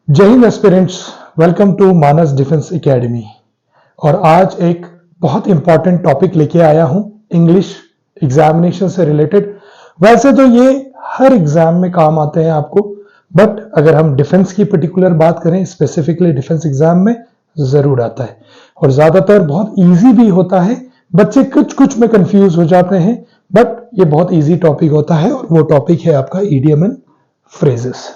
जय हिंद aspirants, welcome to Manas defence academy. और आज एक बहुत इंपॉर्टेंट टॉपिक लेके आया हूं इंग्लिश एग्जामिनेशन से रिलेटेड। वैसे तो ये हर एग्जाम में काम आते हैं आपको, बट अगर हम डिफेंस की पर्टिकुलर बात करें, स्पेसिफिकली डिफेंस एग्जाम में जरूर आता है और ज्यादातर बहुत इजी भी होता है। बच्चे कुछ कुछ में कंफ्यूज हो जाते हैं, बट ये बहुत इजी टॉपिक होता है और वो टॉपिक है आपका इडियम एंड फ्रेजेस।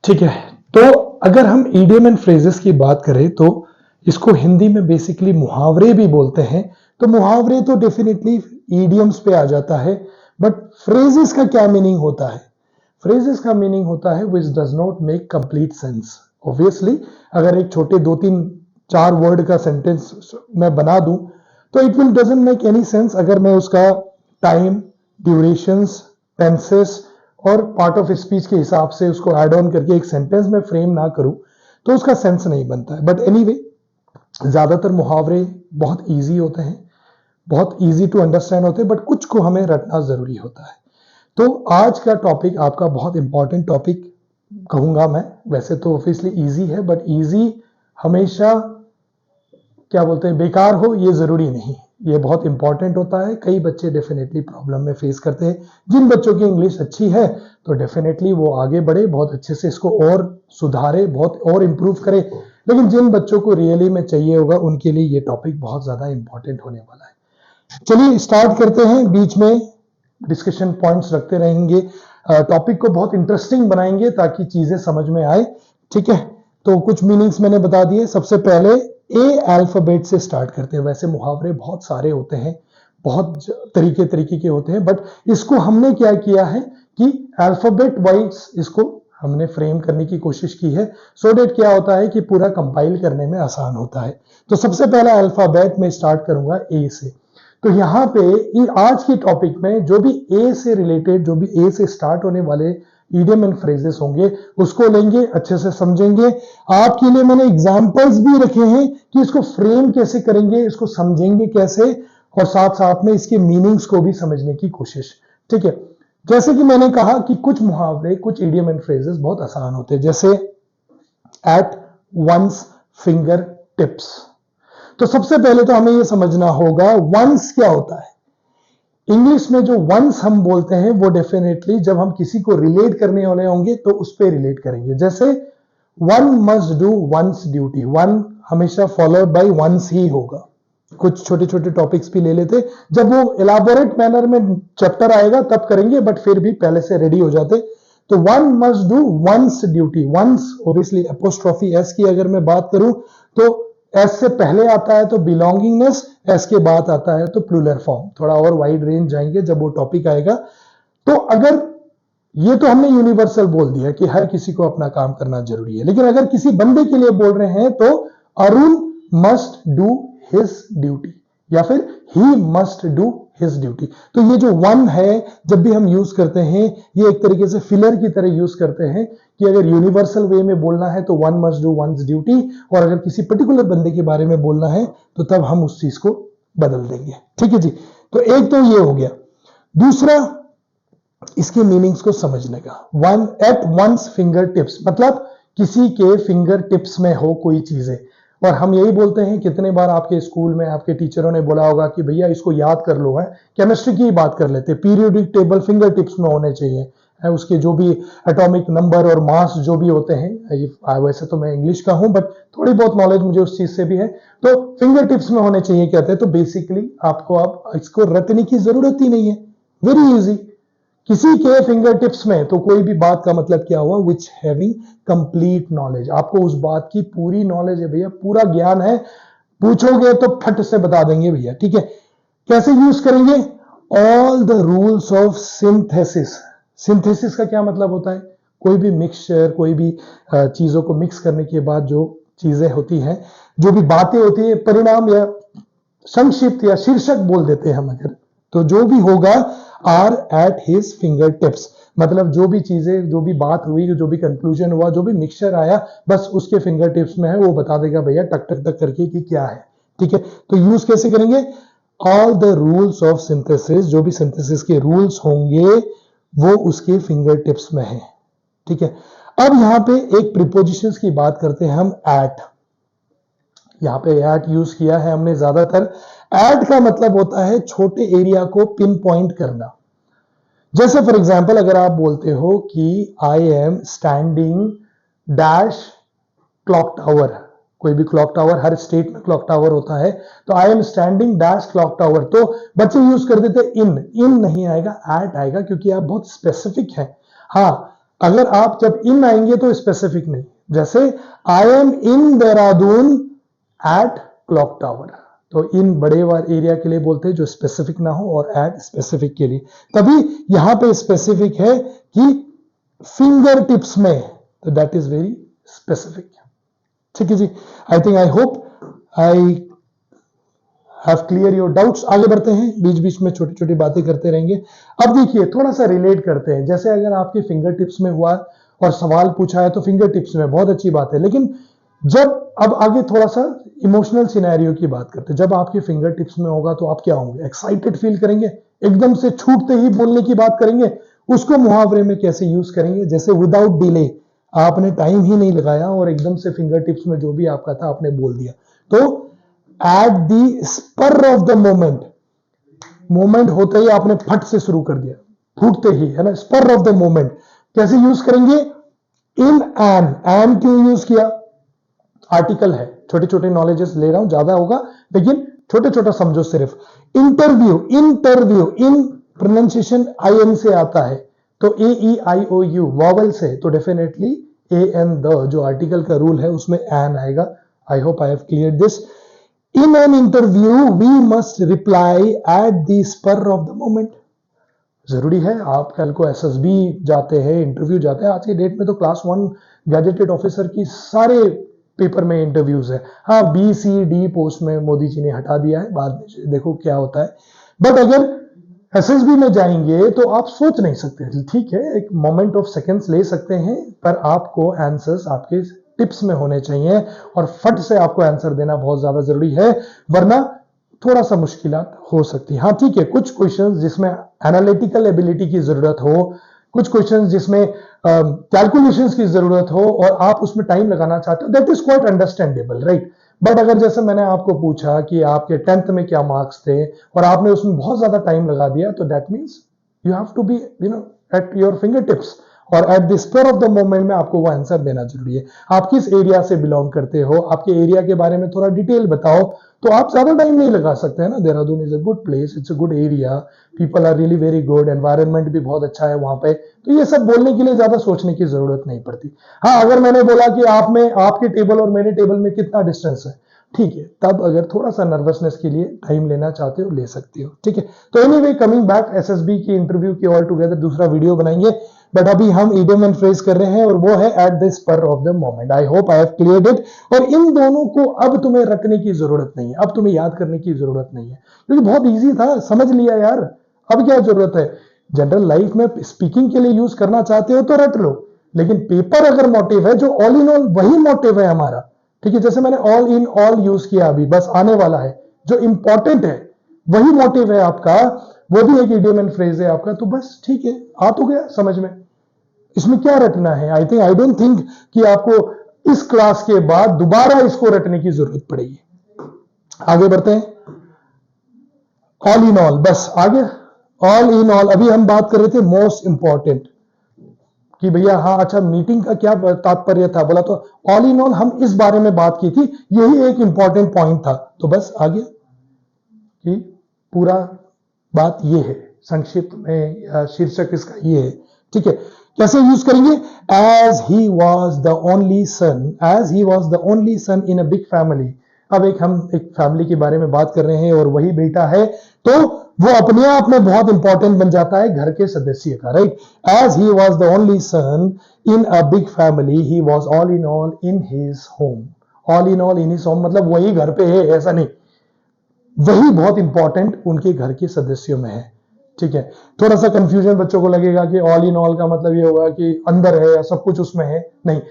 ठीक है, तो अगर हम इडियम एंड फ्रेजेस की बात करें तो इसको हिंदी में बेसिकली मुहावरे भी बोलते हैं। तो मुहावरे तो डेफिनेटली इडियम्स पे आ जाता है, बट फ्रेजेस का क्या मीनिंग होता है? फ्रेजेस का मीनिंग होता है which does not make complete sense. Obviously अगर एक छोटे 2-3-4 वर्ड का सेंटेंस मैं बना दूं तो it will doesn't make any sense अगर मैं उसका टाइम, ड्यूरेशंस, टेंसेस और पार्ट ऑफ स्पीच के हिसाब से उसको ऐड ऑन करके एक सेंटेंस में फ्रेम ना करूं तो उसका सेंस नहीं बनता है। बट एनीवे, ज्यादातर मुहावरे बहुत इजी होते हैं, बहुत इजी टू अंडरस्टैंड होते हैं, बट कुछ को हमें रटना जरूरी होता है। तो आज का टॉपिक आपका बहुत इंपॉर्टेंट टॉपिक कहूंगा मैं। वैसे तो ऑब्वियसली इजी है, बट इजी हमेशा क्या बोलते हैं बेकार हो ये जरूरी नहीं, ये बहुत इंपॉर्टेंट होता है। कई बच्चे डेफिनेटली प्रॉब्लम में फेस करते हैं। जिन बच्चों की इंग्लिश अच्छी है तो डेफिनेटली वो आगे बढ़े, बहुत अच्छे से इसको और सुधारे, बहुत और इंप्रूव करे। लेकिन जिन बच्चों को रियली में चाहिए होगा उनके लिए ये टॉपिक बहुत ज्यादा इंपॉर्टेंट होने वाला है। चलिए स्टार्ट करते हैं, बीच में डिस्कशन पॉइंट्स रखते रहेंगे, टॉपिक को बहुत इंटरेस्टिंग बनाएंगे ताकि चीजें समझ में आए। ठीक है, तो कुछ मीनिंग्स मैंने बता दिए। सबसे पहले ए अल्फाबेट से स्टार्ट करते हैं। वैसे मुहावरे बहुत सारे होते हैं, बहुत तरीके के होते हैं, बट इसको हमने क्या किया है कि अल्फाबेट वाइज इसको हमने फ्रेम करने की कोशिश की है, सो डेट क्या होता है कि पूरा कंपाइल करने में आसान होता है। तो सबसे पहला अल्फाबेट में स्टार्ट करूंगा ए से। तो यहां पे आज के टॉपिक में जो भी ए से रिलेटेड, जो भी ए से स्टार्ट होने वाले इडियम एंड फ्रेजेस होंगे उसको लेंगे, अच्छे से समझेंगे। आपके लिए मैंने एग्जांपल्स भी रखे हैं कि इसको फ्रेम कैसे करेंगे, इसको समझेंगे कैसे, और साथ साथ में इसके मीनिंग्स को भी समझने की कोशिश। ठीक है, जैसे कि मैंने कहा कि कुछ मुहावरे, कुछ इडियम एंड फ्रेजेस बहुत आसान होते हैं, जैसे एट वंस फिंगर टिप्स। तो सबसे पहले तो हमें यह समझना होगा वंस क्या होता है। इंग्लिश में जो वंस हम बोलते हैं वो डेफिनेटली जब हम किसी को रिलेट करने वाले होंगे तो उस पर रिलेट करेंगे। जैसे one must do one's duty, one हमेशा फॉलोड बाय वंस ही होगा। कुछ छोटे छोटे टॉपिक्स भी ले लेते, जब वो इलाबोरेट मैनर में चैप्टर आएगा तब करेंगे, बट फिर भी पहले से रेडी हो जाते। तो one must do one's duty, one's obviously apostrophe S की अगर मैं बात करूं तो एस से पहले आता है तो बिलोंगिंगनेस, एस के बाद आता है तो प्लूरल फॉर्म। थोड़ा और वाइड रेंज जाएंगे जब वो टॉपिक आएगा। तो अगर ये तो हमने यूनिवर्सल बोल दिया कि हर किसी को अपना काम करना जरूरी है, लेकिन अगर किसी बंदे के लिए बोल रहे हैं तो Arun must do his duty या फिर he must do his duty. तो ये जो वन है जब भी हम यूज करते हैं ये एक तरीके से फिलर की तरह यूज करते हैं कि अगर यूनिवर्सल वे में बोलना है तो one must do one's duty, और अगर किसी पर्टिकुलर बंदे के बारे में बोलना है तो तब हम उस चीज को बदल देंगे। ठीक है जी, तो एक तो ये हो गया। दूसरा इसके मीनिंग्स को समझने का, one at one's finger tips मतलब किसी के फिंगर टिप्स में हो कोई चीजें। और हम यही बोलते हैं, कितने बार आपके स्कूल में आपके टीचरों ने बोला होगा कि भैया इसको याद कर लो। है केमिस्ट्री की बात कर लेते, पीरियोडिक टेबल फिंगर टिप्स में होने चाहिए, है उसके जो भी एटॉमिक नंबर और मास जो भी होते हैं। वैसे तो मैं इंग्लिश का हूं, बट थोड़ी बहुत नॉलेज मुझे उस चीज से भी है। तो फिंगर टिप्स में होने चाहिए कहते हैं। तो बेसिकली आपको अब इसको रटने की जरूरत ही नहीं है, वेरी इजी। किसी के फिंगर टिप्स में, तो कोई भी बात का मतलब क्या हुआ, विच हैविंग कंप्लीट नॉलेज, आपको उस बात की पूरी नॉलेज है भैया, पूरा ज्ञान है, पूछोगे तो फट से बता देंगे भैया। ठीक है, कैसे यूज करेंगे, all the rules of synthesis. Synthesis का क्या मतलब होता है, कोई भी मिक्सचर, कोई भी चीजों को मिक्स करने के बाद जो चीजें होती हैं, जो भी बातें होती है, परिणाम या संक्षिप्त या शीर्षक बोल देते हैं हम अगर, तो जो भी होगा are at his finger tips, मतलब जो भी चीजें, जो भी बात हुई, जो भी कंक्लूजन हुआ, जो भी मिक्सचर आया, बस उसके फिंगर टिप्स में है, वो बता देगा भैया टक टक टक करके कि क्या है। ठीक है, तो यूज कैसे करेंगे, all the rules of synthesis, जो भी सिंथेसिस के रूल्स होंगे वो उसके फिंगर टिप्स में है। ठीक है, अब यहां पे एक प्रीपोजिशंस की बात करते हैं हम, एट। यहां पे एट यूज किया है हमने ज्यादातर। एट का मतलब होता है छोटे एरिया को पिन पॉइंट करना। जैसे फॉर एग्जाम्पल अगर आप बोलते हो कि I am standing dash clock tower, कोई भी क्लॉक टावर, हर स्टेट में क्लॉक टावर होता है, तो I am standing dash clock tower, तो बच्चे यूज कर देते इन। इन नहीं आएगा, एट आएगा, क्योंकि आप बहुत स्पेसिफिक हैं। हाँ, अगर आप जब इन आएंगे तो स्पेसिफिक नहीं। जैसे I am in Dehradun at clock tower, तो इन बड़े वाले एरिया के लिए बोलते हैं जो स्पेसिफिक ना हो, और एट स्पेसिफिक के लिए। तभी यहां पे स्पेसिफिक है कि फिंगर टिप्स में, तो दैट इज वेरी स्पेसिफिक। ठीक है जी, I think, I hope I have clear your doubts. आगे बढ़ते हैं, बीच बीच में छोटी छोटी बातें करते रहेंगे। अब देखिए थोड़ा सा रिलेट करते हैं। जैसे अगर आपके फिंगर टिप्स में हुआ और सवाल पूछा है तो फिंगर टिप्स में बहुत अच्छी बात है, लेकिन जब अब आगे थोड़ा सा इमोशनल सिनेरियो की बात करते हैं। जब आपके फिंगर टिप्स में होगा तो आप क्या होंगे? एक्साइटेड फील करेंगे, एकदम से छूटते ही बोलने की बात करेंगे। उसको मुहावरे में कैसे यूज करेंगे? जैसे विदाउट डिले, आपने टाइम ही नहीं लगाया और एकदम से फिंगर टिप्स में जो भी आपका था आपने बोल दिया। तो at the spur of the moment, moment होते ही आपने फट से शुरू कर दिया, फूटते ही, है ना, स्पर ऑफ द मोमेंट। कैसे यूज करेंगे? इन एन क्यों यूज किया? आर्टिकल है, छोटे छोटे नॉलेजेस ले रहा हूं, ज्यादा होगा लेकिन छोटे छोटा समझो सिर्फ। Interview, interview, in pronunciation I N से आता है, तो ए ई आई ओ यू वॉवल से, तो डेफिनेटली ए एन द जो आर्टिकल का रूल है उसमें एन आएगा। I hope I have clear this. In an interview we must reply at the spur of the moment. जरूरी है, आप कल को एसएसबी जाते हैं, इंटरव्यू जाते हैं। आज के डेट में तो क्लास 1 गैजेटेड ऑफिसर की सारे पेपर में इंटरव्यूज है। हाँ, बी सी डी पोस्ट में मोदी जी ने हटा दिया है, बाद में देखो क्या होता है। बट अगर एसएसबी में जाएंगे तो आप सोच नहीं सकते। ठीक है, एक मोमेंट ऑफ सेकंड्स ले सकते हैं, पर आपको आंसर्स आपके टिप्स में होने चाहिए और फट से आपको आंसर देना बहुत ज्यादा जरूरी है, वरना थोड़ा सा मुश्किलात हो सकती है। हाँ ठीक है, कुछ क्वेश्चंस जिसमें एनालिटिकल एबिलिटी की जरूरत हो, कुछ क्वेश्चंस जिसमें कैलकुलेशंस की जरूरत हो और आप उसमें टाइम लगाना चाहते हो, that is quite understandable, right. But अगर जैसे मैंने आपको पूछा कि आपके 10th में क्या मार्क्स थे और आपने उसमें बहुत ज्यादा टाइम लगा दिया, तो that means you have to be at your fingertips, और at the spur of the moment में आपको वो आंसर देना जरूरी है। आप किस एरिया से बिलोंग करते हो, आपके एरिया के बारे में थोड़ा डिटेल बताओ, तो आप ज्यादा टाइम नहीं लगा सकते हैं ना। Dehradun is a good place, it's a good area, people are really very good, environment भी बहुत अच्छा है वहां पे, तो ये सब बोलने के लिए ज्यादा सोचने की जरूरत नहीं पड़ती। हाँ, अगर मैंने बोला कि आप में, आपके टेबल और मेरे टेबल में कितना डिस्टेंस है, ठीक है, तब अगर थोड़ा सा नर्वसनेस के लिए टाइम लेना चाहते हो, ले सकते हो। ठीक है, तो एनीवे, कमिंग बैक, एसएसबी की इंटरव्यू की ऑल टुगेदर दूसरा वीडियो बनाएंगे, बट अभी हम इडियम एंड फ्रेज कर रहे हैं और वो है at the spur of the moment. I hope I have cleared it. और इन दोनों को अब तुम्हें रखने की जरूरत नहीं है, अब तुम्हें याद करने की जरूरत नहीं है, क्योंकि बहुत इजी था, समझ लिया यार। अब क्या जरूरत है? जनरल लाइफ में स्पीकिंग के लिए यूज करना चाहते हो तो रट लो, लेकिन पेपर अगर मोटिव है, जो ऑल इन ऑल वही मोटिव है हमारा। ठीक है, जैसे मैंने ऑल इन ऑल यूज किया अभी, बस आने वाला है, जो इंपॉर्टेंट है वही मोटिव है आपका, वो भी एक इडियम एंड फ्रेज है आपका, तो बस ठीक है, आ तो गया समझ में। इसमें क्या रटना है? आई डोंट थिंक कि आपको इस क्लास के बाद दोबारा इसको रटने की जरूरत पड़ेगी। आगे बढ़ते हैं। ऑल इन ऑल, बस आगे। ऑल इन ऑल, अभी हम बात कर रहे थे मोस्ट इंपॉर्टेंट, कि भैया हाँ अच्छा, मीटिंग का क्या तात्पर्य था, बोला तो ऑल इन ऑल हम इस बारे में बात की थी, यही एक इंपॉर्टेंट पॉइंट था, तो बस आगे कि पूरा बात ये है, संक्षिप्त में या शीर्षक इसका ये है। ठीक है, कैसे यूज करेंगे? As he was the only son, as he was the only son in a big family. अब हम एक फैमिली के बारे में बात कर रहे हैं और वही बेटा है, तो वो अपने आप में बहुत इंपॉर्टेंट बन जाता है घर के सदस्य का, right. As he was the only son in a big family, he was all in his home. All in his home मतलब वही घर पे है, ऐसा नहीं, वही बहुत इंपॉर्टेंट उनके घर के सदस्यों में है। ठीक है, थोड़ा सा कंफ्यूजन बच्चों को लगेगा कि ऑल इन ऑल का मतलब ये होगा कि अंदर है या सब कुछ उसमें है, नहीं,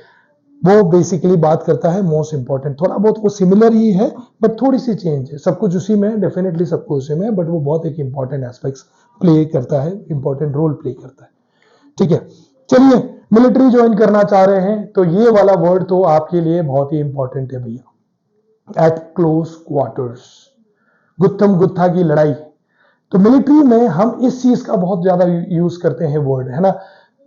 वो बेसिकली बात करता है मोस्ट इंपॉर्टेंट। थोड़ा बहुत वो सिमिलर ही है, बट थोड़ी सी चेंज है, सब कुछ उसी में है, डेफिनेटली सब कुछ उसी में है, बट वो बहुत एक इंपॉर्टेंट एस्पेक्ट्स प्ले करता है, इंपॉर्टेंट रोल प्ले करता है। ठीक है, चलिए मिलिट्री ज्वाइन करना चाह रहे हैं तो ये वाला वर्ड तो आपके लिए बहुत ही इंपॉर्टेंट है भैया, एट क्लोज क्वार्टर्स, गुत्थम गुत्था की लड़ाई। तो मिलिट्री में हम इस चीज का बहुत ज्यादा यूज करते हैं वर्ड, है ना,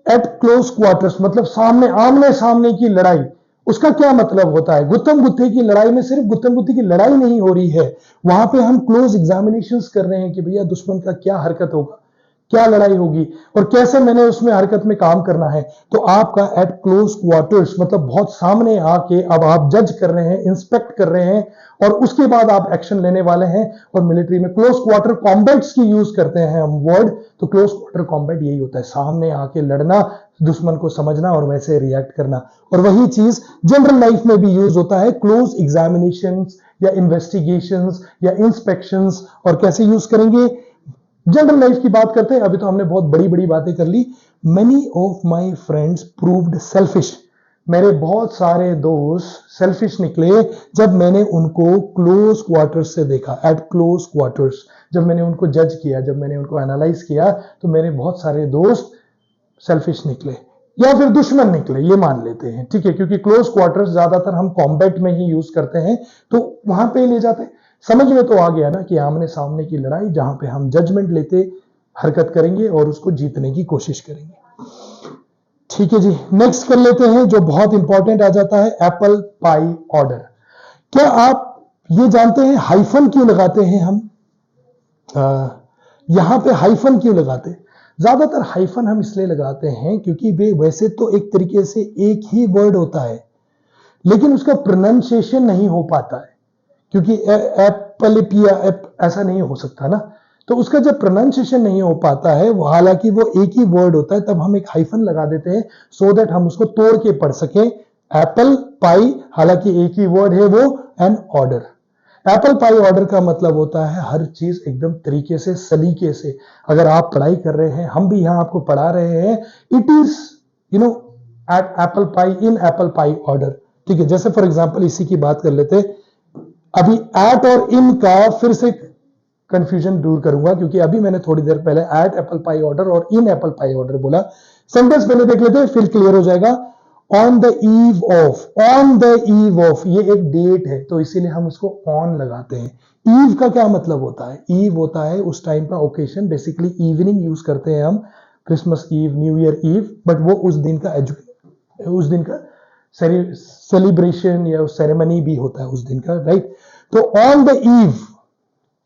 एट क्लोज क्वार्टर्स, मतलब सामने, आमने सामने की लड़ाई। उसका क्या मतलब होता है? गुत्थम गुत्थे की लड़ाई में सिर्फ गुत्थम गुत्थे की लड़ाई नहीं हो रही है, वहां पे हम क्लोज एग्जामिनेशंस कर रहे हैं कि भैया दुश्मन का क्या हरकत होगा, क्या लड़ाई होगी और कैसे मैंने उसमें हरकत में काम करना है। तो आपका एट क्लोज क्वार्टर्स मतलब बहुत सामने आके अब आप जज कर रहे हैं, इंस्पेक्ट कर रहे हैं और उसके बाद आप एक्शन लेने वाले हैं। और मिलिट्री में क्लोज क्वार्टर कॉम्बैट्स की यूज करते हैं हम वर्ड, तो क्लोज क्वार्टर कॉम्बैट यही होता है, सामने आके लड़ना, दुश्मन को समझना और वैसे रिएक्ट करना। और वही चीज जनरल लाइफ में भी यूज होता है, क्लोज एग्जामिनेशंस या इन्वेस्टिगेशंस या इंस्पेक्शंस। और कैसे यूज करेंगे? जनरल लाइफ की बात करते हैं, अभी तो हमने बहुत बड़ी बड़ी बातें कर ली। Many of my friends proved selfish, मेरे बहुत सारे दोस्त सेल्फिश निकले जब मैंने उनको क्लोज क्वार्टर्स से देखा, एट क्लोज क्वार्टर्स। जब मैंने उनको जज किया, जब मैंने उनको एनालाइज किया, तो मेरे बहुत सारे दोस्त सेल्फिश निकले या फिर दुश्मन निकले, ये मान लेते हैं, ठीक है, क्योंकि क्लोज क्वार्टर्स ज्यादातर हम कॉम्बैट में ही यूज करते हैं, तो वहां पे ले जाते हैं। समझ में तो आ गया ना कि आमने सामने की लड़ाई जहां पे हम जजमेंट लेते हरकत करेंगे और उसको जीतने की कोशिश करेंगे। ठीक है जी, नेक्स्ट कर लेते हैं जो बहुत इंपॉर्टेंट आ जाता है, एप्पल पाई ऑर्डर। क्या आप ये जानते हैं हाइफन क्यों लगाते हैं हम? यहां पे हाइफन क्यों लगाते हैं? ज्यादातर हाइफन हम इसलिए लगाते हैं क्योंकि वे वैसे तो एक तरीके से एक ही वर्ड होता है, लेकिन उसका प्रोनाउंसिएशन नहीं हो पाता है, क्योंकि एप्पलिपिया ऐसा नहीं हो सकता ना। तो उसका जब प्रोनाउंसिएशन नहीं हो पाता है, हालांकि वो एक ही वर्ड होता है, तब हम एक हाइफन लगा देते हैं सो दैट हम उसको तोड़ के पढ़ सकें। एप्पल पाई, हालांकि एक ही वर्ड है वो, an order. Apple pie order का मतलब होता है हर चीज एकदम तरीके से, सलीके से। अगर आप पढ़ाई कर रहे हैं, हम भी यहां आपको पढ़ा रहे हैं, it is you know at apple pie, in apple pie order. ठीक है, जैसे फॉर एग्जाम्पल इसी की बात कर लेते, अभी एट और इन का फिर से कंफ्यूजन दूर करूंगा, क्योंकि अभी मैंने थोड़ी देर पहले एट एप्पल पाई ऑर्डर और इन एप्पल पाई ऑर्डर बोला। सेंटेंस पहले देख लेते हैं, फिर क्लियर हो जाएगा। On the eve of, on the eve of, ये एक डेट है तो इसीलिए हम उसको ऑन लगाते हैं। ईव का क्या मतलब होता है? ईव होता है उस टाइम का ओकेशन, बेसिकली इवनिंग यूज करते हैं हम, Christmas eve, new year eve, but वो उस दिन का सेलिब्रेशन या सेरेमनी भी होता है उस दिन का, राइट। तो ऑन द ईव,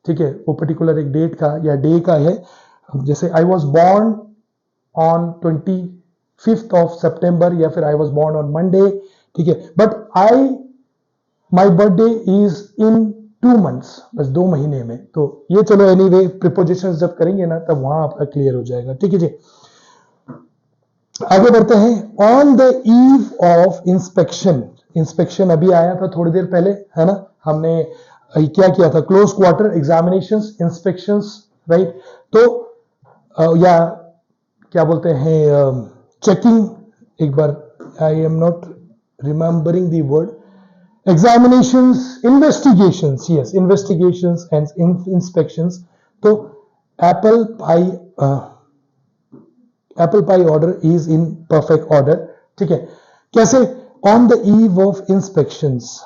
ठीक है, वो पर्टिकुलर एक डेट का या डे का है। जैसे I was born on 25th of September, या फिर I was born on Monday, ठीक है, but my birthday is in 2 months, बस 2 महीने में। तो ये चलो एनीवे प्रिपोजिशंस जब करेंगे ना तब वहां आपका क्लियर हो जाएगा, ठीक है जी। आगे बढ़ते हैं, on the eve of inspection. Inspection अभी आया था थोड़ी देर पहले, है ना, हमने क्या किया था? Close quarter examinations, inspections, right. तो या क्या बोलते हैं, चेकिंग, एक बार, I am not remembering the word, examinations, investigations, yes, investigations and inspections. तो apple pie order is in perfect order, ठीक है। कैसे? On the eve of inspections,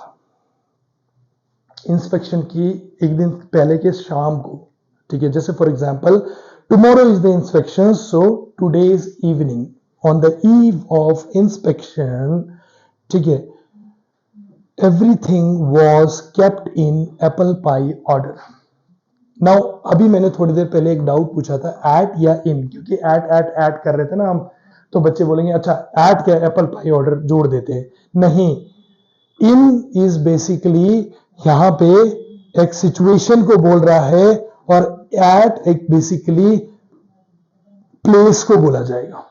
inspection की एक दिन पहले के शाम को, ठीक है। जैसे for example tomorrow is the inspection, so today is evening, on the eve of inspection, ठीक है, everything was kept in apple pie order. Now अभी मैंने थोड़ी देर पहले एक डाउट पूछा था, एट या इन, क्योंकि एट कर रहे थे ना हम, तो बच्चे बोलेंगे अच्छा एट क्या, एप्पल पाई ऑर्डर जोड़ देते हैं। नहीं, इन इज बेसिकली यहां पे एक सिचुएशन को बोल रहा है, और एट एक बेसिकली प्लेस को बोला जाएगा।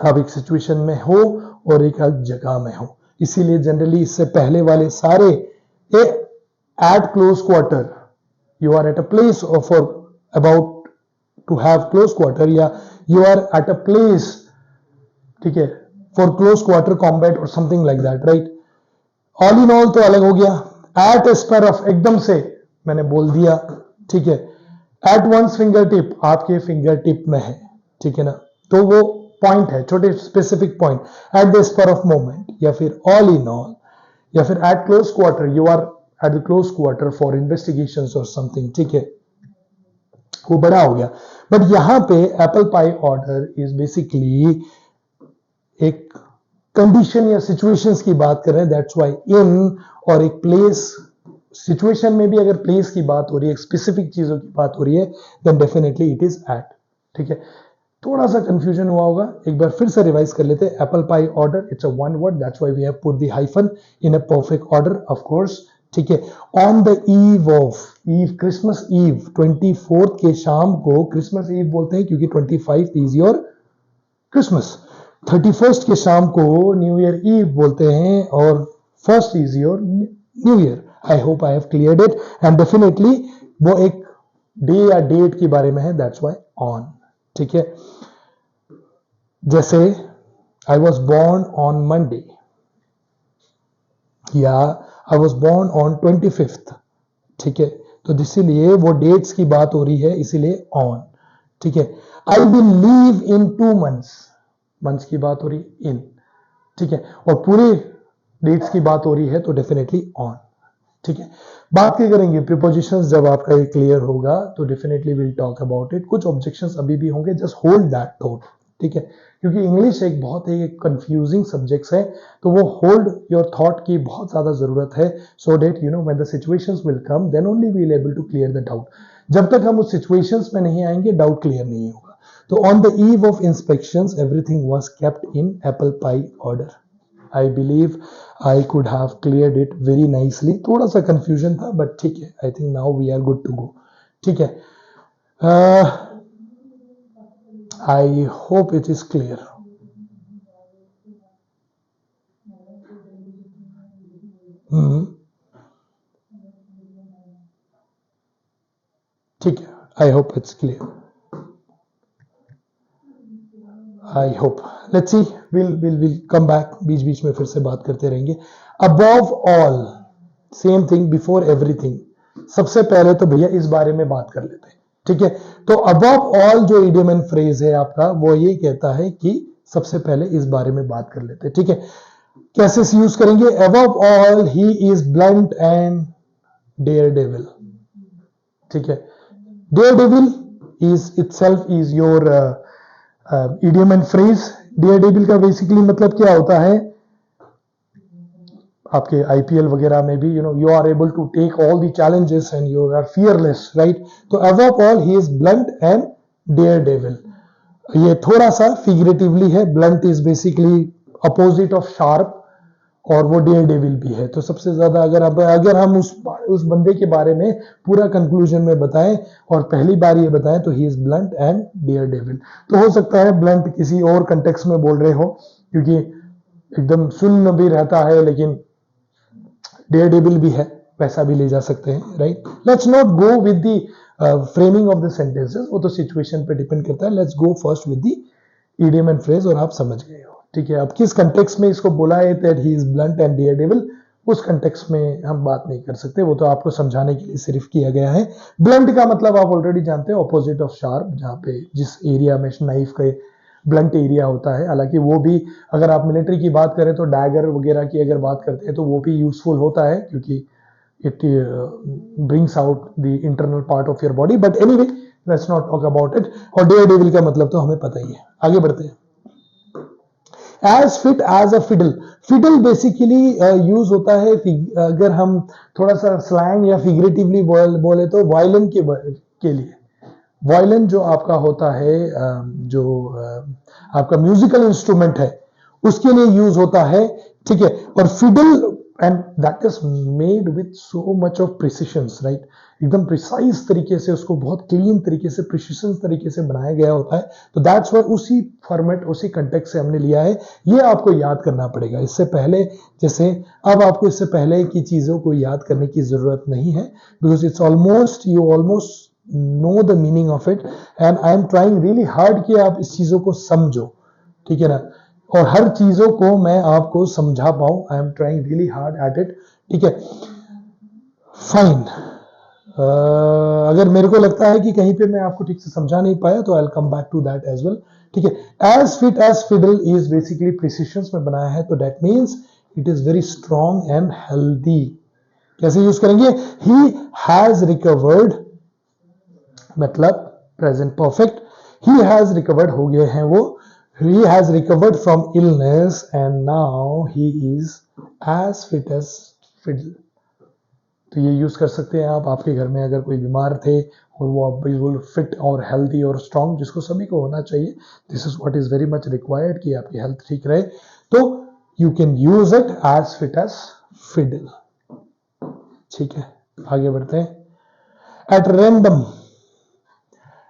आप एक सिचुएशन में हो और एक जगह में हो, इसीलिए जनरली इससे पहले वाले सारे eight close quarter, you are at a place or for about to have close quarter, या you are at a place, ठीक है, for close quarter combat or something like that, right। all in all तो अलग हो गया, at a spur of, एकदम से मैंने बोल दिया, ठीक है, at one's fingertip, आपके फिंगर टिप में है, ठीक है ना, तो वो पॉइंट है, छोटे specific point, at the spur of moment, या फिर ऑल इन ऑल, या फिर at close quarter, you are at the close quarter for investigations और समथिंग, ठीक है, वो बड़ा हो गया। बट यहां पे apple pie order is basically एक कंडीशन या सिचुएशंस की बात कर रहे हैं, दैट्स व्हाई इन, और एक प्लेस, सिचुएशन में भी अगर प्लेस की बात हो रही है, स्पेसिफिक चीजों की बात हो रही है, then definitely it is at, ठीक है। थोड़ा सा कंफ्यूजन हुआ होगा, एक बार फिर से रिवाइज कर लेते हैं। Apple pie order, it's a one word, that's why we have put the hyphen in a perfect order, of course, ठीक है। On the eve of, eve Christmas eve, 24 के शाम को क्रिसमस ईव बोलते हैं क्योंकि 25 इज योर क्रिसमस, 31 के शाम को न्यू ईयर ईव बोलते हैं, और first is your new year. I hope I have cleared it, and definitely वो एक डे या डेट के बारे में है, दैट्स व्हाई ऑन, ठीक है। जैसे I was born on Monday, या I was born on 25th, ठीक है, तो इसीलिए वो डेट्स की बात हो रही है, इसीलिए ऑन, ठीक है। I will leave in 2 months, months की बात हो रही है इन, ठीक है, और पूरे डेट्स की बात हो रही है तो डेफिनेटली ऑन, ठीक है। बात क्या करेंगे प्रीपोजिशंस, जब आपका ये क्लियर होगा तो definitely will talk about it. कुछ ऑब्जेक्शंस अभी भी होंगे, जस्ट होल्ड दैट थॉट, ठीक है, क्योंकि इंग्लिश एक बहुत ही कंफ्यूजिंग सब्जेक्ट्स है, तो वो होल्ड योर थॉट की बहुत ज्यादा जरूरत है, so that you know when the situations will come then only we will able to clear the doubt. जब तक हम उस सिचुएशंस में नहीं आएंगे डाउट क्लियर नहीं होगा। तो on the eve of inspections everything was kept in apple pie order. I believe I could have cleared it very nicely. थोड़ा सा confusion था, but ठीक है, I think now we are good to go. ठीक है, I hope it is clear. ठीक है, I hope it's clear. I hope. Let's see. We'll come back. बीच बीच में फिर से बात करते रहेंगे. Above all, same thing before everything. सबसे पहले तो भैया इस बारे में बात कर लेते हैं, ठीक है। तो above all जो idiom and phrase है आपका, वो ये कहता है कि सबसे पहले इस बारे में बात कर लेते हैं, ठीक है। कैसे से यूज करेंगे? Above all, he is blunt and daredevil, ठीक है। Daredevil is itself is your idiom and phrase. Daredevil का बेसिकली मतलब क्या होता है? आपके आईपीएल वगैरह में भी you are able to take all the challenges and you are fearless, right? तो above all he is blunt and daredevil. ये थोड़ा सा figuratively है. Blunt is basically opposite of sharp, और वो daredevil भी है। तो सबसे ज्यादा अगर हम उस बंदे के बारे में पूरा कंक्लूजन में बताएं और पहली बार ये बताएं तो he is blunt and daredevil। तो हो सकता है ब्लंट किसी और कंटेक्स्ट में बोल रहे हो, क्योंकि एकदम सुन्न भी रहता है, लेकिन daredevil भी है, वैसा भी ले जा सकते हैं, right. Let's not go with the framing of the sentences, वो तो सिचुएशन पे डिपेंड करता है। Let's go first with the idiom and phrase, और आप समझ गए हो, ठीक है। अब किस कंटेक्स्ट में इसको बोला है that he is blunt and daredevil, उस कंटेक्स्ट में हम बात नहीं कर सकते, वो तो आपको समझाने के लिए सिर्फ किया गया है। ब्लंट का मतलब आप ऑलरेडी जानते हैं, ऑपोजिट ऑफ शार्प, जहां पे जिस एरिया में नाइफ का ब्लंट एरिया होता है। हालांकि वो भी, अगर आप मिलिट्री की बात करें तो डैगर वगैरह की अगर बात करते हैं तो वो भी यूजफुल होता है, क्योंकि it brings out the internal part of your body. But anyway, let's not talk about it. और daredevil का मतलब तो हमें पता ही है। आगे बढ़ते हैं। As fit as a fiddle, fiddle basically use होता है, अगर हम थोड़ा सा स्लैंग या फिगरेटिवली बोले तो वायलिन के लिए। वायलिन जो आपका होता है, जो आपका म्यूजिकल इंस्ट्रूमेंट है, उसके लिए यूज होता है, ठीक है। और fiddle, and that is made with so much of precision, right. एकदम प्रिसाइज तरीके से उसको बहुत क्लीन तरीके से, प्रिसिशन तरीके से बनाया गया होता है। तो दैट्स व्हाई उसी फॉर्मेट, उसी कंटेक्स्ट से हमने लिया है। ये आपको याद करना पड़ेगा। इससे पहले, जैसे अब आपको इससे पहले की चीजों को याद करने की जरूरत नहीं है, because it's almost, you almost know the meaning of it, and I am trying really hard कि आप इस चीजों को समझो, ठीक है ना। और हर चीजों को मैं आपको समझा पाऊं, I am trying really hard at it, ठीक है। फाइन। अगर मेरे को लगता है कि कहीं पे मैं आपको ठीक से समझा नहीं पाया तो I will come back to that as well, ठीक है। As fit as fiddle is basically precision में बनाया है, तो that means it is very strong and healthy. कैसे यूज करेंगे? ही हैज रिकवर्ड, मतलब present perfect, he has recovered, हो गए हैं वो, he has recovered from illness and now he is as fit as fiddle। तो ये यूज कर सकते हैं आप, आपके घर में अगर कोई बीमार थे और वो आप बिल्कुल फिट और हेल्दी और स्ट्रांग, जिसको सभी को होना चाहिए, this is what is very much required कि आपकी हेल्थ ठीक रहे, तो you can use it as fit as fiddle. ठीक है, आगे बढ़ते हैं। एट रैंडम,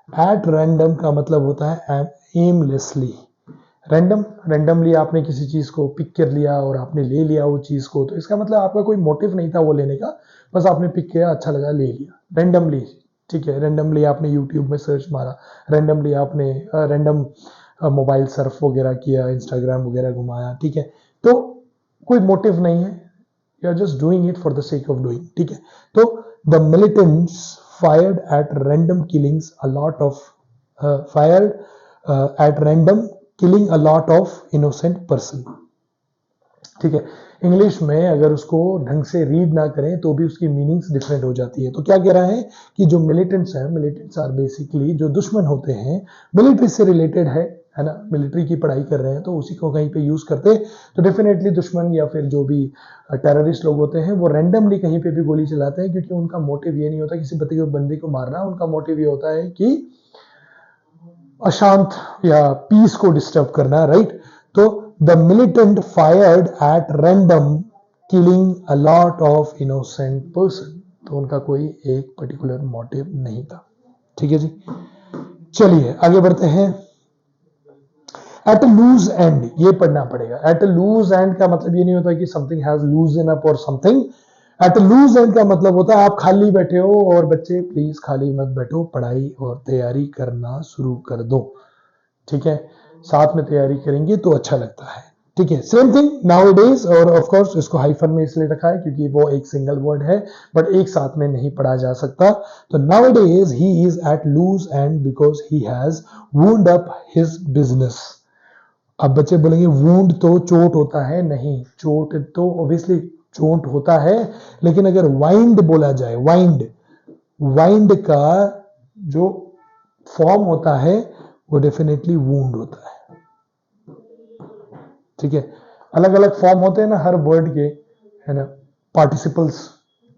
एट रैंडम का मतलब होता है एमलेसली। रैंडमली आपने किसी चीज को पिक कर लिया और आपने ले लिया वो चीज को, तो इसका मतलब आपका कोई मोटिव नहीं था वो लेने का, बस आपने पिक किया, अच्छा लगा, ले लिया रैंडमली। ठीक है, रैंडमली आपने यूट्यूब में सर्च मारा, रैंडमली आपने रैंडम मोबाइल सर्फ वगैरह किया, इंस्टाग्राम वगैरह घुमाया। ठीक है, तो कोई मोटिव नहीं है, you are just doing it for the sake of doing. ठीक है, तो the militants fired at random killings a lot of fired at random killing a lot of innocent person। ठीक है, इंग्लिश में अगर उसको ढंग से रीड ना करें तो भी उसकी मीनिंग्स डिफरेंट हो जाती है। तो क्या कह रहा है कि जो मिलिटेंट्स हैं, मिलिटेंट्स आर बेसिकली जो दुश्मन होते हैं, मिलिट्री से रिलेटेड है ना, मिलिट्री की पढ़ाई कर रहे हैं तो उसी को कहीं पे यूज करते, तो डेफिनेटली दुश्मन या फिर जो भी टेररिस्ट लोग होते हैं वो रैंडमली कहीं पे भी गोली चलाते हैं, क्योंकि उनका मोटिव ये नहीं होता किसी बंदे को मारना, उनका मोटिव ये होता है कि अशांत या पीस को डिस्टर्ब करना, राइट। तो the militant fired at random killing a lot of innocent person, तो उनका कोई एक पर्टिकुलर मोटिव नहीं था। ठीक है जी, चलिए आगे बढ़ते हैं। एट अ लूज एंड, ये पढ़ना पड़ेगा। एट अ लूज एंड का मतलब ये नहीं होता कि समथिंग हैज लूजन अप और something. At a loose end का मतलब होता है आप खाली बैठे हो, और बच्चे प्लीज खाली मत बैठो, पढ़ाई और तैयारी करना शुरू कर दो। ठीक है, साथ में तैयारी करेंगे तो अच्छा लगता है। ठीक है, सेम थिंग नाउ डेज, और ऑफ कोर्स इसको हाइफन में इसलिए रखा है क्योंकि वो एक सिंगल वर्ड है, बट एक साथ में नहीं पढ़ा जा सकता। तो now days he is at loose end because he has wound up his business. अब बच्चे बोलेंगे वूंड तो चोट होता है, नहीं, चोट तो ऑब्वियसली चोट होता है, लेकिन अगर वाइंड बोला जाए, वाइंड, वाइंड का जो फॉर्म होता है वो डेफिनेटली वूंड होता है। ठीक है, अलग अलग फॉर्म होते हैं ना हर वर्ड के, है ना, पार्टिसिपल्स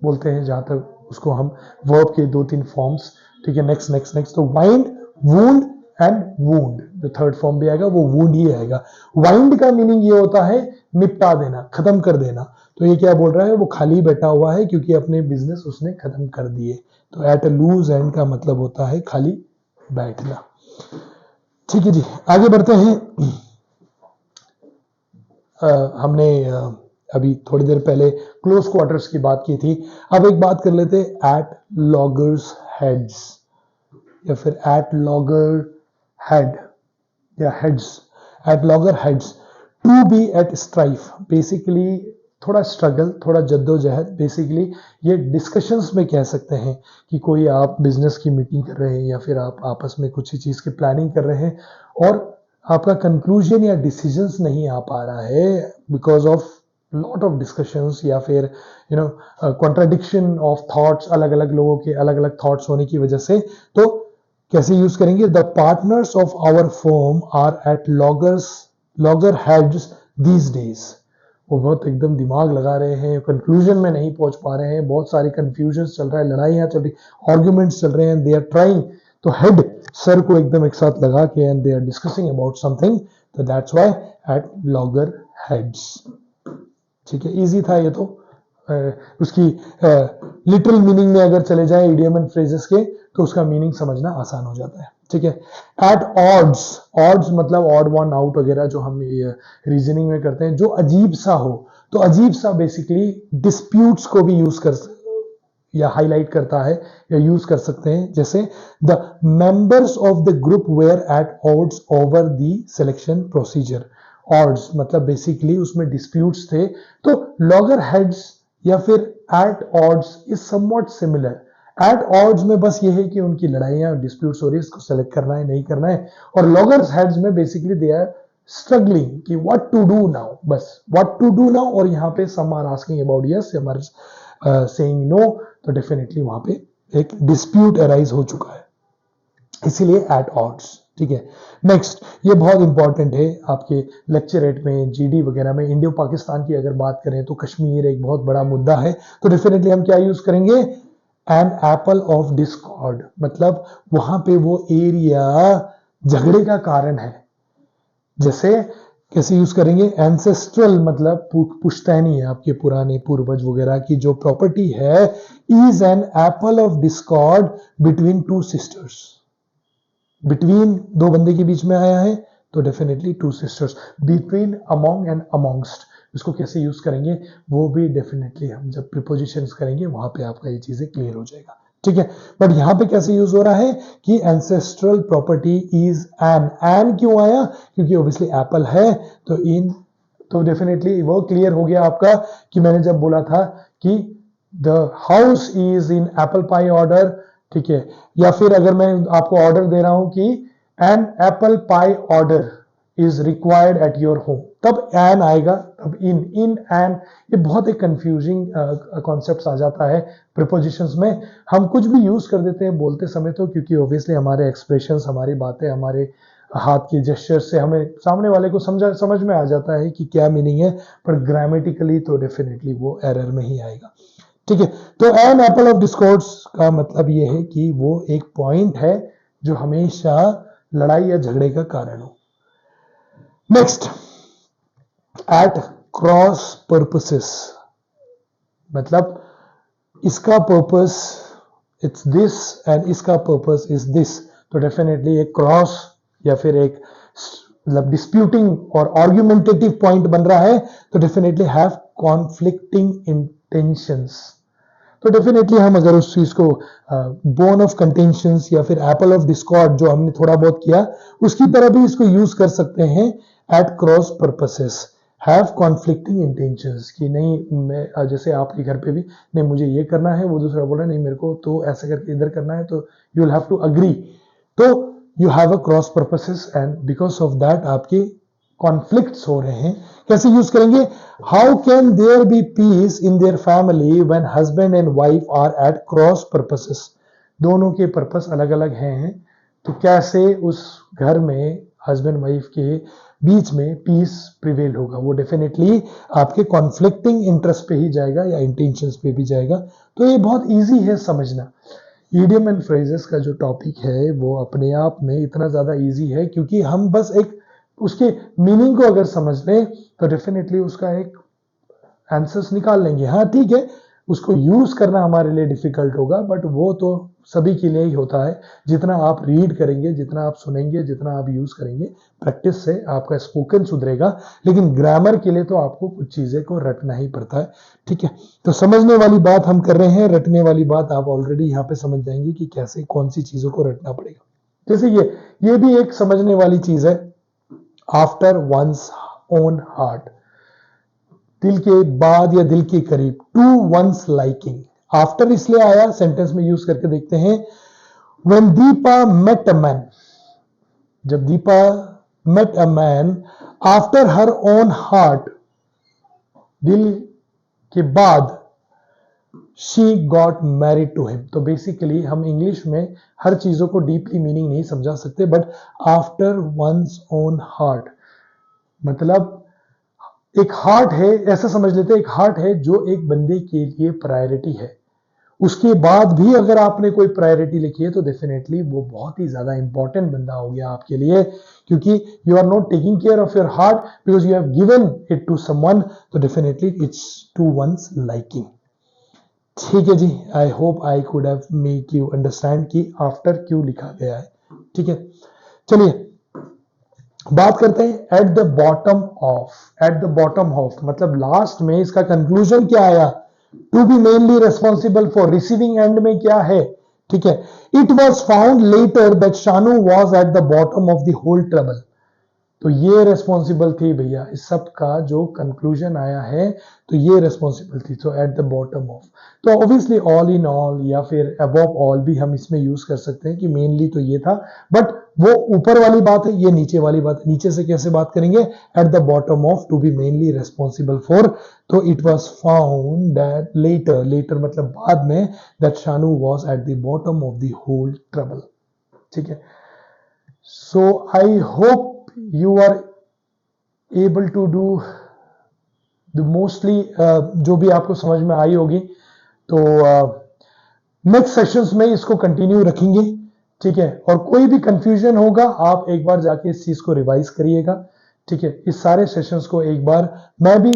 बोलते हैं जहां तक उसको हम, वर्ब के 2-3 फॉर्म्स। ठीक है, नेक्स्ट नेक्स्ट नेक्स्ट, तो वाइंड, वूंड एंड वूंड, जो थर्ड फॉर्म भी आएगा वो वूंड ही आएगा। वाइंड का मीनिंग ये होता है निपटा देना, खत्म कर देना। तो ये क्या बोल रहा है, वो खाली बैठा हुआ है क्योंकि अपने बिजनेस उसने खत्म कर दिए। तो एट अ लूज एंड का मतलब होता है खाली बैठना। ठीक है जी, आगे बढ़ते हैं। हमने अभी थोड़ी देर पहले क्लोज क्वार्टर्स की बात की थी, अब एक बात कर लेते हैं एट लॉगर्स हेड्स, या फिर एट लॉगर हेड या heads, at logger heads. To be at strife, basically थोड़ा स्ट्रगल, थोड़ा जद्दोजहद, बेसिकली ये डिस्कशंस में कह सकते हैं कि कोई आप बिजनेस की मीटिंग कर रहे हैं या फिर आप आपस में कुछ चीज की प्लानिंग कर रहे हैं और आपका कंक्लूजन या डिसीजंस नहीं आ पा रहा है because of lot of discussions, या फिर कॉन्ट्राडिक्शन ऑफ थॉट्स, अलग अलग लोगों के अलग अलग थॉट्स होने की वजह से। तो कैसे यूज करेंगे, the partners of our firm are at logger heads these days. वो बहुत एकदम दिमाग लगा रहे हैं, कंक्लूजन में नहीं पहुंच पा रहे हैं, बहुत सारी कंफ्यूजन चल रहा है, लड़ाइयां चल रही, आर्ग्यूमेंट्स चल रहे हैं, दे आर ट्राइंग, तो हेड सर को एकदम एक साथ लगा के and they are discussing about something, तो that's why at logger heads. ठीक है, इजी था ये तो। उसकी लिटिल मीनिंग में अगर चले जाए इडियम एंड फ्रेजेस के, तो उसका मीनिंग समझना आसान हो जाता है। ठीक है, एट ऑड्स, ऑड्स मतलब ऑड वन आउट वगैरह जो हम रीजनिंग में करते हैं, जो अजीब सा हो, तो अजीब सा बेसिकली डिस्प्यूट्स को भी यूज कर या हाईलाइट करता है या यूज कर सकते हैं। जैसे the members of the group were at odds over the selection procedure. Odds मतलब बेसिकली उसमें डिस्प्यूट्स थे, तो लॉगर हेड्स या फिर at odds is somewhat similar. At odds में बस ये है कि उनकी लड़ाइयां डिस्प्यूट्स हो रही है, इसको सेलेक्ट करना है नहीं करना है। और लॉगर्स हेड्स में बेसिकली दे आर स्ट्रगलिंग कि व्हाट टू डू नाउ, बस व्हाट टू डू नाउ। और यहाँ पे some are asking about yes, some are saying no, तो डेफिनेटली वहां पे एक डिस्प्यूट अराइज हो चुका है, इसीलिए एट ऑड्स। ठीक है, नेक्स्ट, ये बहुत इंपॉर्टेंट है आपके लेक्चर 8 में, जीडी वगैरह में। इंडियो पाकिस्तान की अगर बात करें तो कश्मीर एक बहुत बड़ा मुद्दा है, तो डेफिनेटली हम क्या यूज करेंगे, एन एप्पल ऑफ डिस्कॉर्ड, मतलब वहां पे वो एरिया झगड़े का कारण है। जैसे कैसे यूज करेंगे, एंसेस्ट्रल मतलब पुश्तैनी है, आपके पुराने पूर्वज वगैरह की जो प्रॉपर्टी है, is an apple of Discord between two sisters. Between दो बंदे के बीच में आया है, तो definitely two sisters. Between, among and amongst, इसको कैसे यूज करेंगे वो भी डेफिनेटली हम जब प्रीपोजिशंस करेंगे वहां पे आपका ये चीजें क्लियर हो जाएगा। ठीक है, बट यहां पे कैसे यूज हो रहा है कि एंसेस्ट्रल प्रॉपर्टी इज एन क्यों आया, क्योंकि ऑब्वियसली एप्पल है, तो इन, तो डेफिनेटली वो क्लियर हो गया आपका कि मैंने जब बोला था कि the house is in apple pie order. ठीक है, या फिर अगर मैं आपको ऑर्डर दे रहा हूं कि an apple pie order is required at your home, तब एन आएगा, तब इन एन। ये बहुत एक कंफ्यूजिंग कॉन्सेप्ट आ जाता है प्रीपोजिशंस में, हम कुछ भी यूज कर देते हैं बोलते समय, तो क्योंकि ऑब्वियसली हमारे एक्सप्रेशंस, हमारी बातें, हमारे हाथ के जेस्चर से हमें सामने वाले को समझ में आ जाता है कि क्या मीनिंग है, पर ग्रामेटिकली तो डेफिनेटली वो एरर में ही आएगा। ठीक है, तो एन एप्पल ऑफ डिस्कॉर्ड्स का मतलब ये है कि वो एक पॉइंट है जो हमेशा लड़ाई या झगड़े का कारण हो। नेक्स्ट, एट क्रॉस पर्पसेस, मतलब इसका पर्पस इट्स दिस एंड इसका पर्पस इज दिस, तो डेफिनेटली एक क्रॉस या फिर एक मतलब डिस्प्यूटिंग और आर्ग्यूमेंटेटिव पॉइंट बन रहा है, तो डेफिनेटली हैव कॉन्फ्लिक्टिंग इंटेंशंस। तो डेफिनेटली हम अगर उस चीज को बोन ऑफ कंटेंशंस या फिर एप्पल ऑफ डिस्कॉर्ड जो हमने थोड़ा बहुत किया, उसकी तरह भी इसको यूज कर सकते हैं at cross purposes, have conflicting intentions, कि नहीं मैं, जैसे आपके घर पे भी, नहीं मुझे ये करना है, वो दूसरा बोल रहा है नहीं मेरे को तो ऐसे करके इधर करना है, तो you will have to agree, तो you have a cross purposes and because of that आपके कॉन्फ्लिक्ट्स हो रहे हैं। कैसे यूज करेंगे, how can there be peace in their family when husband and wife are at cross purposes, दोनों के purpose अलग अलग हैं, तो कैसे उस घर में हस्बैंड वाइफ के बीच में पीस प्रिवेल होगा, वो डेफिनेटली आपके कॉन्फ्लिक्टिंग इंटरेस्ट पे ही जाएगा या इंटेंशंस पे भी जाएगा। तो ये बहुत इजी है समझना। ईडियम एंड फ्रेजेस का जो टॉपिक है वो अपने आप में इतना ज्यादा इजी है, क्योंकि हम बस एक उसके मीनिंग को अगर समझ लें तो डेफिनेटली उसका एक आंसर्स निकाल लेंगे। हाँ ठीक है, उसको यूज करना हमारे लिए डिफिकल्ट होगा, बट वो तो सभी के लिए ही होता है। जितना आप रीड करेंगे, जितना आप सुनेंगे, जितना आप यूज करेंगे, प्रैक्टिस से आपका स्पोकन सुधरेगा, लेकिन ग्रामर के लिए तो आपको कुछ चीजें को रटना ही पड़ता है। ठीक है, तो समझने वाली बात हम कर रहे हैं, रटने वाली बात आप ऑलरेडी यहाँ पे समझ जाएंगे कि कैसे कौन सी चीजों को रटना पड़ेगा। जैसे ये भी एक समझने वाली चीज है, आफ्टर वंस ओन हार्ट, दिल के बाद या दिल के करीब, टू वंस लाइकिंग। आफ्टर इसलिए आया, सेंटेंस में यूज करके देखते हैं। When Deepa met a man, जब Deepa met a man after her own heart, दिल के बाद, she got married to him. तो बेसिकली हम इंग्लिश में हर चीजों को डीपली मीनिंग नहीं समझा सकते, but after one's own heart मतलब एक हार्ट है, ऐसा समझ लेते हैं, एक हार्ट है जो एक बंदे के लिए प्रायोरिटी है, उसके बाद भी अगर आपने कोई प्रायोरिटी लिखी है तो डेफिनेटली वो बहुत ही ज्यादा इंपॉर्टेंट बंदा हो गया आपके लिए, क्योंकि you are not taking care of your heart because you have given it to someone, तो definitely it's to one's liking. ठीक है जी, I hope I could have make you understand कि आफ्टर क्यों लिखा गया है। ठीक है, चलिए बात करते हैं at the bottom of. At the bottom of मतलब लास्ट में इसका कंक्लूजन क्या आया, to be mainly responsible for, receiving and में क्या है। ठीक है, it was found later that Shanu was at the bottom of the whole trouble. तो ये रिस्पॉन्सिबल थी भैया, इस सब का जो कंक्लूजन आया है तो ये रिस्पॉन्सिबल थी। तो एट द बॉटम ऑफ, तो ऑब्वियसली ऑल इन ऑल या फिर अबव ऑल भी हम इसमें यूज कर सकते हैं कि मेनली तो ये था, बट वो ऊपर वाली बात है, ये नीचे वाली बात है। नीचे से कैसे बात करेंगे, at the bottom of to be mainly responsible for, तो it was found that later, later मतलब बाद में, that Shanu was at the bottom of the whole trouble. ठीक है, so I hope you are able to do the mostly जो भी आपको समझ में आई होगी। तो नेक्स्ट सेशंस में इसको कंटिन्यू रखेंगे। ठीक है, और कोई भी कंफ्यूजन होगा आप एक बार जाके इस चीज को रिवाइज करिएगा। ठीक है, इस सारे सेशंस को एक बार मैं भी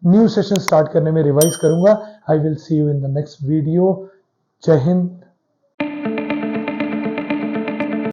न्यू सेशन स्टार्ट करने में रिवाइज करूंगा। I will see you in the next video. जय हिंद,